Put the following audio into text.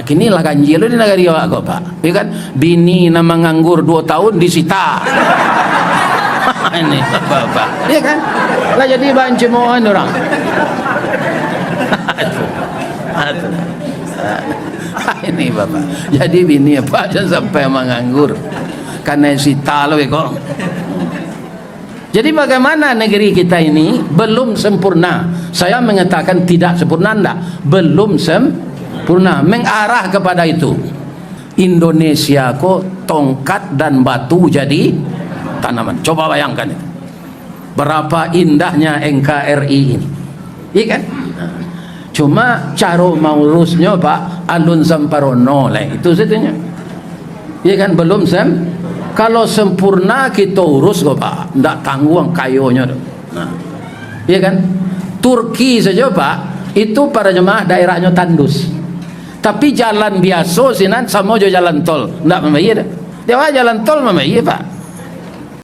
Kini lah ganjil di negara dia kok Pak. Ya kan, bini nama nganggur 2 tahun disita. Ini Bapak. Ya kan? Lah jadi bahan cemoohan orang. Ini Bapak. Jadi bini apa jangan sampai menganggur karena sita loh kok. Jadi bagaimana negeri kita ini belum sempurna. Saya mengatakan tidak sempurna, enggak, belum sempurna, mengarah kepada itu. Indonesia kok tongkat dan batu jadi tanaman. Coba bayangkan itu. Berapa indahnya NKRI ini. Iya kan? Cuma cara mengurusnya Pak alun samparono lah itu saja. Iya kan, belum kalau sempurna kita urus kok Pak, ndak tanggung kayonya. Nah, iya kan? Turki saja Pak, itu para jemaah daerahnya tandus. Tapi jalan biasa sinan sama jalan tol, ndak membayar. Dia jalan tol membayar Pak.